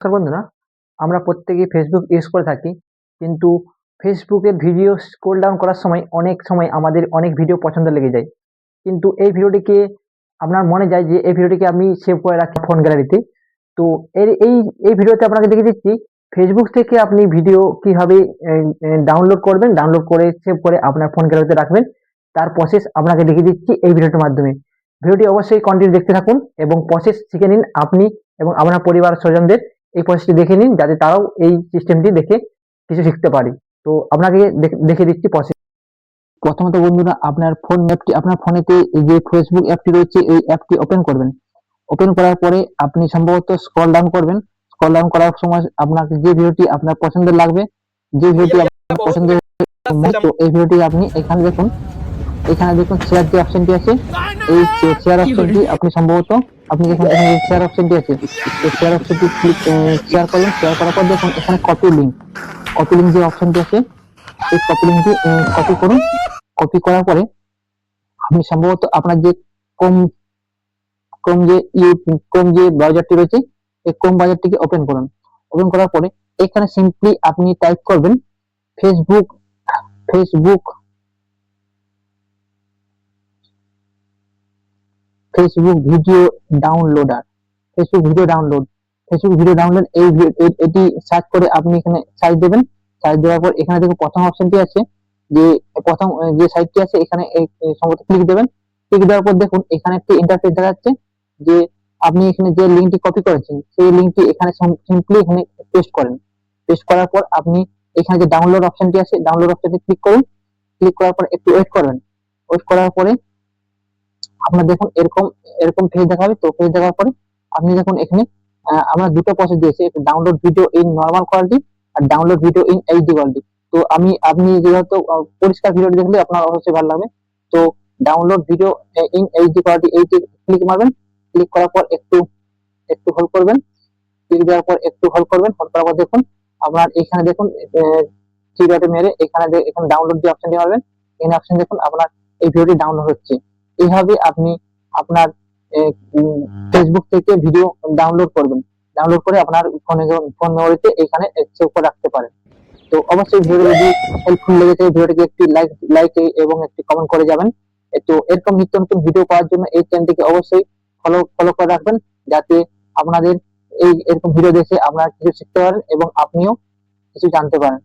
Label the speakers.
Speaker 1: নমস্কার বন্ধুরা, আমরা প্রত্যেকেই ফেসবুক ইউজ করে থাকি। কিন্তু ফেসবুকের ভিডিও স্ক্রল ডাউন করার সময় অনেক সময় আমাদের অনেক ভিডিও পছন্দ লেগে যায়। কিন্তু এই ভিডিওটিকে আপনার মনে যায় যে এই ভিডিওটিকে আমি সেভ করে রাখি ফোন গ্যালারিতে। তো এই ভিডিওতে আপনাকে দেখিয়ে দিচ্ছি ফেসবুক থেকে আপনি ভিডিও কিভাবে ডাউনলোড করবেন, ডাউনলোড করে সেভ করে আপনার ফোন গ্যালারিতে রাখবেন। তার প্রসেস আপনাকে দেখিয়ে দিচ্ছি এই ভিডিওটির মাধ্যমে। ভিডিওটি অবশ্যই কন্টিনিউ দেখতে থাকুন এবং প্রসেস শিখে নিন আপনি এবং আপনার পরিবার স্বজনদের। এই প্রসেসটি দেখে নিন যাতে তারাও এই সিস্টেমটি দেখে কিছু শিখতে পারে। তো আপনাকে দেখে দিচ্ছি প্রসেস। প্রথমত বন্ধুরা, আপনার আপনার ফোনেতে যে ফেসবুক অ্যাপটি রয়েছে এই অ্যাপটি ওপেন করবেন। ওপেন করার পরে আপনি সম্ভবত স্ক্রল ডাউন করবেন। স্ক্রল ডাউন করার সময় আপনাকে যে ভিডিওটি আপনার পছন্দের লাগবে, যে ভিডিওটি আপনার পছন্দের এই ভিডিওটি আপনি এখানে দেখুন শেয়ার যে অপশনটি আছে, এই শেয়ার অপশনটি আপনি সম্ভবত আপনি দেখুন এখানে শেয়ার অপশনটি আছে, এই শেয়ার অপশনটি শেয়ার করবেন। শেয়ার করার পর দেখুন এখানে কপি লিঙ্ক যে অপশনটি আছে, এই কপি লিঙ্কটি কপি করুন। কপি করার পরে আপনি সম্ভবত আপনার যে ক্রোম যে ব্রাউজারটি রয়েছে এই ক্রোম ব্রাউজারটিকে ওপেন করুন। ওপেন করার পরে এখানে সিম্পলি আপনি টাইপ করবেন Facebook video downloader, Facebook video download এটি সার্চ করে আপনি এখানে সার্চ দেবেন। সার্চ দেওয়ার পর এখানে দেখুন প্রথম অপশনটি আছে, যে প্রথম যে সাইটটি আছে এখানে সম্ভবত ক্লিক দেবেন। ক্লিক দেওয়ার পর দেখুন এখানে একটি ইন্টারফেস দেখা যাচ্ছে, যে আপনি এখানে যে লিঙ্কটি কপি করেছেন সেই লিঙ্কটি এখানে সিম্পলি এখানে পেস্ট করেন। পেস্ট করার পর আপনি এখানে যে ডাউনলোড অপশনটি আছে ডাউনলোড অপশনটি ক্লিক করুন। ক্লিক করার পর একটু ওয়েট করবেন। ওয়েট করার পরে আপনার দেখুন এরকম পেজ দেখাবে। তো পেজ দেখার পরে আপনি দেখুন এখানে আমরা দুটো প্রসেস দিয়েছি, download video in normal quality আর download video in HD quality. তো আপনি যেহেতু পরিষ্কার ভিডিওটি দেখলে আপনার অবশ্যই ভালো লাগবে। তো download video in HD quality eighty click মারবেন। ক্লিক করার পর একটু হোল্ড করবেন। ক্লিক দেওয়ার পর একটু হোল্ড করবেন। হোল্ড করার পর দেখুন আপনার এখানে দেখুন থ্রি ডটে মেরে এখানে ডাউনলোড যে অপশনটি মারবেন, এখানে অপশন দেখুন আপনার এই ভিডিওটি ডাউনলোড হচ্ছে। এইভাবে আপনি আপনার ফেসবুক থেকে ভিডিও ডাউনলোড করবেন। ডাউনলোড করে আপনার ফোন মেমোরিতে এখানে সেভ করে রাখতে পারেন। তো অবশ্যই ভিডিও যদি হেল্পফুল লেগেছে ভিডিওটিকে একটি লাইক এবং একটি কমেন্ট করে যাবেন। তো এরকম নিত্য নতুন ভিডিও পাওয়ার জন্য এই চ্যানেলটিকে অবশ্যই ফলো করে রাখবেন, যাতে আপনাদের এরকম ভিডিও দেখে আপনারা কিছু শিখতে পারেন এবং আপনিও কিছু জানতে পারেন।